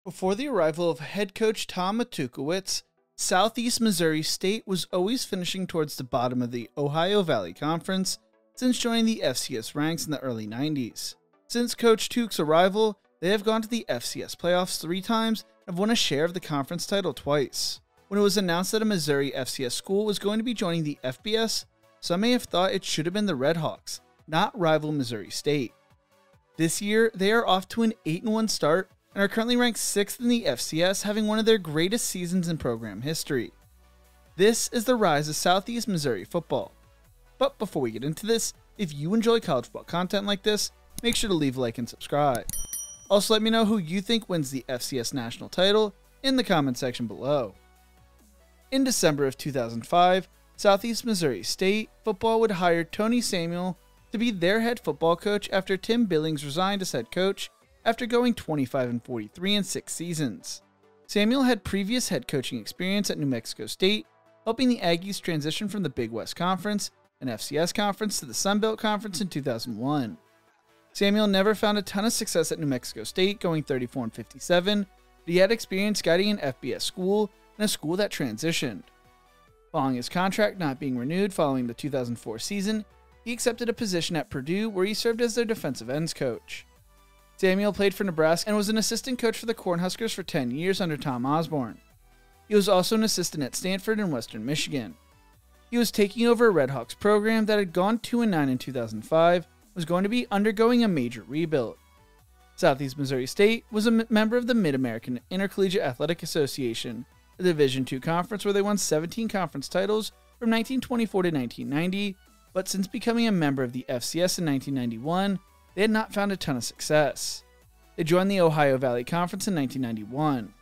Before the arrival of head coach Tom Matukewicz, Southeast Missouri State was always finishing towards the bottom of the Ohio Valley Conference since joining the FCS ranks in the early 90s. Since Coach Tuke's arrival, they have gone to the FCS playoffs 3 times and have won a share of the conference title twice. When it was announced that a Missouri FCS school was going to be joining the FBS, some may have thought it should have been the Redhawks, not rival Missouri State. This year, they are off to an 8-1 start and are currently ranked 6th in the FCS, having one of their greatest seasons in program history. This is the rise of Southeast Missouri football. But before we get into this, if you enjoy college football content like this, make sure to leave a like and subscribe. Also, let me know who you think wins the FCS national title in the comment section below. In December of 2005, Southeast Missouri State football would hire Tony Samuel to be their head football coach after Tim Billings resigned as head coach after going 25-43 in 6 seasons. Samuel had previous head coaching experience at New Mexico State, helping the Aggies transition from the Big West Conference, an FCS conference, to the Sun Belt Conference in 2001. Samuel never found a ton of success at New Mexico State, going 34-57, but he had experience guiding an FBS school and a school that transitioned. Following his contract not being renewed following the 2004 season, he accepted a position at Purdue where he served as their defensive ends coach. Samuel played for Nebraska and was an assistant coach for the Cornhuskers for 10 years under Tom Osborne. He was also an assistant at Stanford and Western Michigan. He was taking over a Redhawks program that had gone 2-9 in 2005, was going to be undergoing a major rebuild. Southeast Missouri State was a member of the Mid-American Intercollegiate Athletic Association, a Division II conference where they won 17 conference titles from 1924 to 1990, but since becoming a member of the FCS in 1991, they had not found a ton of success. They joined the Ohio Valley Conference in 1991.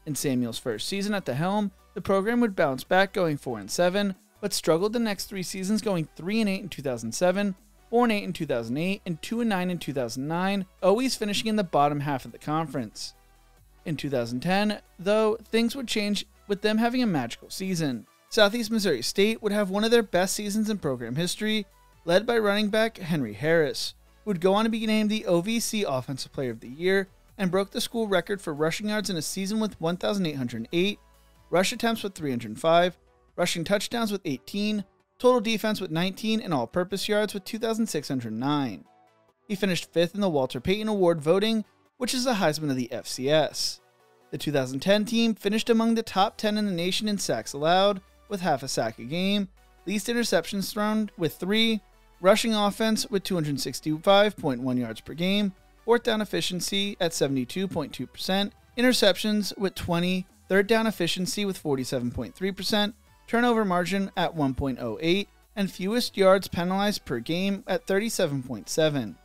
In Samuel's first season at the helm, the program would bounce back going 4-7, but struggled the next 3 seasons going 3-8 in 2007, 4-8 in 2008, and 2-9 in 2009, always finishing in the bottom half of the conference. In 2010, though, things would change with them having a magical season. Southeast Missouri State would have one of their best seasons in program history, led by running back Henry Harris, who would go on to be named the OVC Offensive Player of the Year and broke the school record for rushing yards in a season with 1,808, rush attempts with 305, rushing touchdowns with 18, total defense with 19, and all-purpose yards with 2,609. He finished 5th in the Walter Payton Award voting, which is the Heisman of the FCS. The 2010 team finished among the top 10 in the nation in sacks allowed, with half a sack a game, least interceptions thrown with 3, rushing offense with 265.1 yards per game, 4th down efficiency at 72.2%, interceptions with 20, 3rd down efficiency with 47.3%, turnover margin at 1.08, and fewest yards penalized per game at 37.7.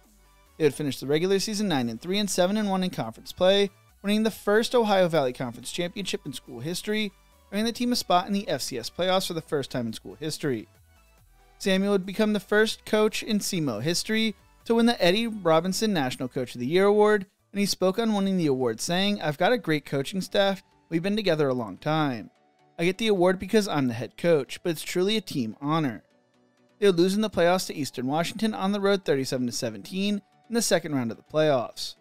They would finish the regular season 9-3 and 7-1 in conference play, winning the first Ohio Valley Conference championship in school history, earning the team a spot in the FCS playoffs for the first time in school history. Samuel would become the first coach in SEMO history to win the Eddie Robinson National Coach of the Year award, and he spoke on winning the award saying, "I've got a great coaching staff, we've been together a long time. I get the award because I'm the head coach, but it's truly a team honor." They would lose in the playoffs to Eastern Washington on the road 37-17 in the second round of the playoffs.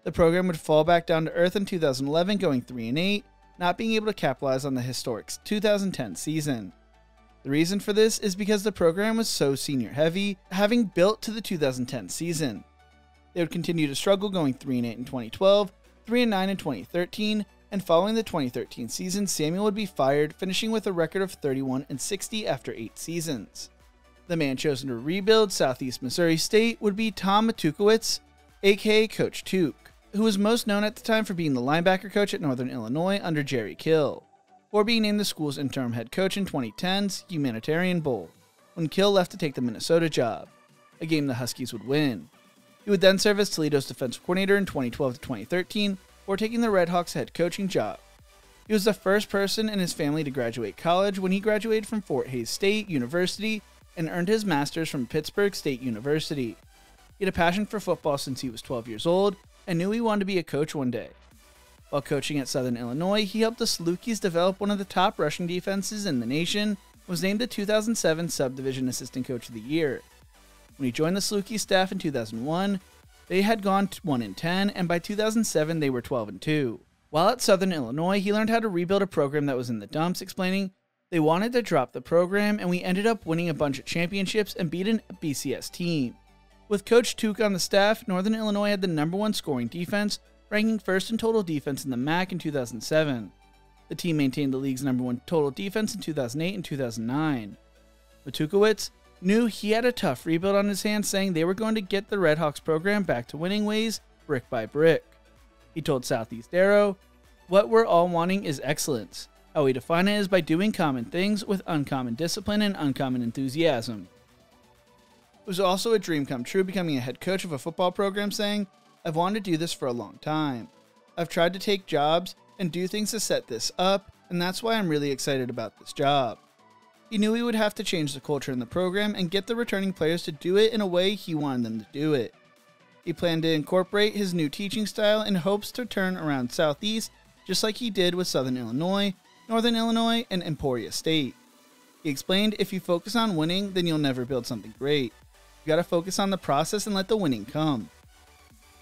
The program would fall back down to earth in 2011, going 3-8, not being able to capitalize on the historic 2010 season. The reason for this is because the program was so senior heavy, having built to the 2010 season. They would continue to struggle going 3-8 in 2012, 3-9 in 2013, and following the 2013 season, Samuel would be fired, finishing with a record of 31-60 after 8 seasons. The man chosen to rebuild Southeast Missouri State would be Tom Matukewicz, aka Coach Tuke, who was most known at the time for being the linebacker coach at Northern Illinois under Jerry Kill, or being named the school's interim head coach in 2010's Humanitarian Bowl, when Kill left to take the Minnesota job, a game the Huskies would win. He would then serve as Toledo's defensive coordinator in 2012 to 2013, before taking the Redhawks head coaching job. He was the first person in his family to graduate college when he graduated from Fort Hays State University and earned his master's from Pittsburgh State University. He had a passion for football since he was 12 years old and knew he wanted to be a coach one day. While coaching at Southern Illinois, he helped the Salukis develop one of the top rushing defenses in the nation and was named the 2007 Subdivision Assistant Coach of the Year. When he joined the Salukis staff in 2001, they had gone 1-10, and by 2007 they were 12-2. While at Southern Illinois, he learned how to rebuild a program that was in the dumps, explaining, "They wanted to drop the program, and we ended up winning a bunch of championships and beat a BCS team." With Coach Tuke on the staff, Northern Illinois had the #1 scoring defense, ranking first in total defense in the MAC in 2007. The team maintained the league's #1 total defense in 2008 and 2009. Matukewicz knew he had a tough rebuild on his hands, saying they were going to get the Redhawks program back to winning ways, brick by brick. He told Southeast Arrow, "What we're all wanting is excellence. How we define it is by doing common things with uncommon discipline and uncommon enthusiasm." It was also a dream come true becoming a head coach of a football program, saying, "I've wanted to do this for a long time. I've tried to take jobs and do things to set this up, and that's why I'm really excited about this job." He knew he would have to change the culture in the program and get the returning players to do it in a way he wanted them to do it. He planned to incorporate his new teaching style in hopes to turn around Southeast, just like he did with Southern Illinois, Northern Illinois, and Emporia State. He explained, "If you focus on winning, then you'll never build something great. You gotta focus on the process and let the winning come."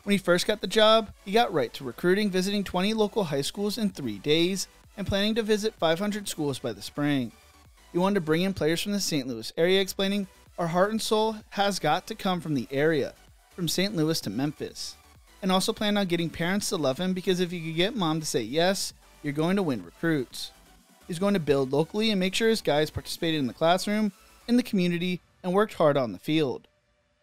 When he first got the job, he got right to recruiting, visiting 20 local high schools in 3 days, and planning to visit 500 schools by the spring. He wanted to bring in players from the St. Louis area, explaining, "Our heart and soul has got to come from the area, from St. Louis to Memphis," and also planned on getting parents to love him because if you could get mom to say yes, you're going to win recruits. He's going to build locally and make sure his guys participated in the classroom, in the community, and worked hard on the field.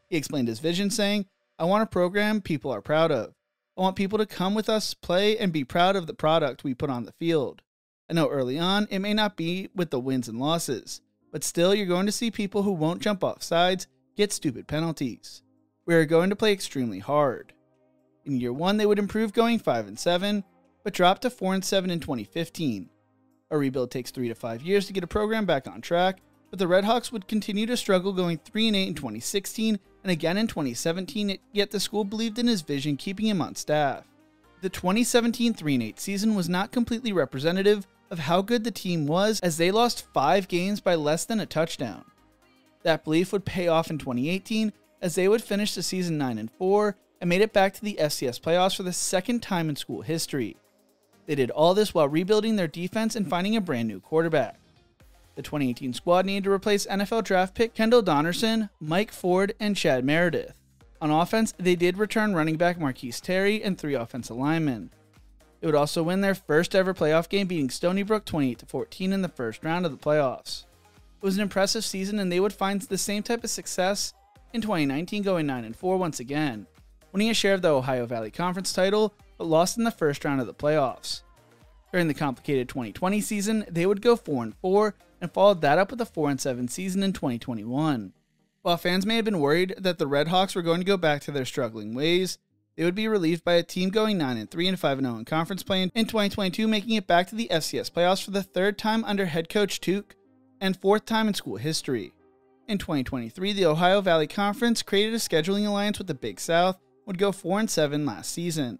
He explained his vision, saying, "I want a program people are proud of. I want people to come with us, play, and be proud of the product we put on the field. I know early on it may not be with the wins and losses, but still you're going to see people who won't jump off sides, get stupid penalties. We are going to play extremely hard." In year 1, they would improve, going 5-7, but dropped to 4-7 in 2015. A rebuild takes 3 to 5 years to get a program back on track, but the Redhawks would continue to struggle, going 3-8 in 2016 and again in 2017, yet the school believed in his vision, keeping him on staff. The 2017 3-8 season was not completely representative of how good the team was, as they lost 5 games by less than a touchdown. That belief would pay off in 2018, as they would finish the season 9-4 and made it back to the FCS playoffs for the second time in school history. They did all this while rebuilding their defense and finding a brand new quarterback. The 2018 squad needed to replace NFL draft pick Kendall Donnerson, Mike Ford, and Chad Meredith. On offense, they did return running back Marquise Terry and 3 offensive linemen. They would also win their first ever playoff game, beating Stony Brook 28-14 in the first round of the playoffs. It was an impressive season, and they would find the same type of success in 2019, going 9-4 once again, winning a share of the Ohio Valley Conference title, but lost in the first round of the playoffs. During the complicated 2020 season, they would go 4-4 and followed that up with a 4-7 season in 2021. While fans may have been worried that the Redhawks were going to go back to their struggling ways, they would be relieved by a team going 9-3 and 5-0 in conference play in 2022, making it back to the FCS playoffs for the 3rd time under head coach Tuke and 4th time in school history. In 2023, the Ohio Valley Conference created a scheduling alliance with the Big South and would go 4-7 last season.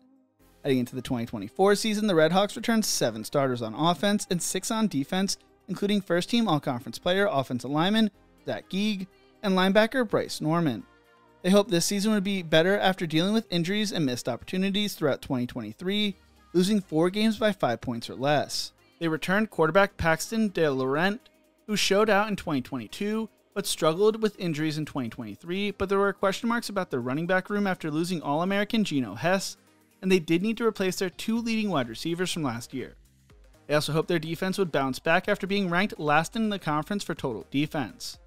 Heading into the 2024 season, the Redhawks returned 7 starters on offense and 6 on defense, including first-team all-conference player, offensive lineman Zach Geig, and linebacker Bryce Norman. They hoped this season would be better after dealing with injuries and missed opportunities throughout 2023, losing 4 games by 5 points or less. They returned quarterback Paxton De Laurent, who showed out in 2022, but struggled with injuries in 2023, but there were question marks about their running back room after losing All-American Geno Hess, and they did need to replace their 2 leading wide receivers from last year. They also hoped their defense would bounce back after being ranked last in the conference for total defense.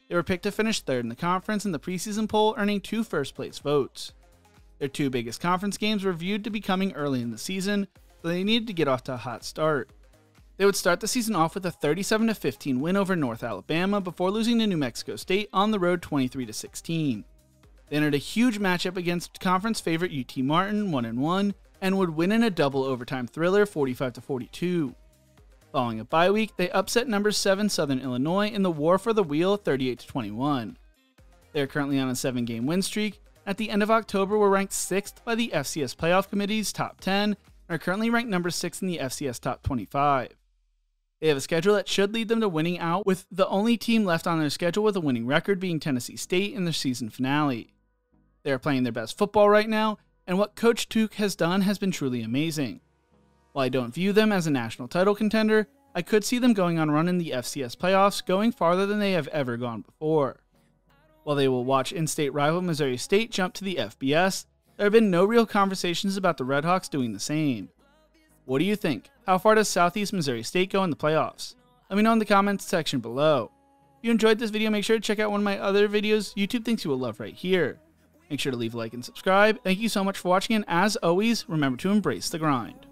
They were picked to finish 3rd in the conference in the preseason poll, earning 2 first-place votes. Their 2 biggest conference games were viewed to be coming early in the season, so they needed to get off to a hot start. They would start the season off with a 37-15 win over North Alabama before losing to New Mexico State on the road 23-16. They entered a huge matchup against conference favorite UT Martin 1-1 and would win in a double overtime thriller 45-42. Following a bye week, they upset number 7 Southern Illinois in the War for the Wheel 38-21. They are currently on a 7-game win streak. At the end of October, were ranked 6th by the FCS Playoff Committee's top 10 and are currently ranked number 6 in the FCS top 25. They have a schedule that should lead them to winning out, with the only team left on their schedule with a winning record being Tennessee State in their season finale. They are playing their best football right now, and what Coach Tuke has done has been truly amazing. While I don't view them as a national title contender, I could see them going on a run in the FCS playoffs, going farther than they have ever gone before. While they will watch in-state rival Missouri State jump to the FBS, there have been no real conversations about the Redhawks doing the same. What do you think? How far does Southeast Missouri State go in the playoffs? Let me know in the comments section below. If you enjoyed this video, make sure to check out one of my other videos YouTube thinks you will love right here. Make sure to leave a like and subscribe. Thank you so much for watching, and as always, remember to embrace the grind.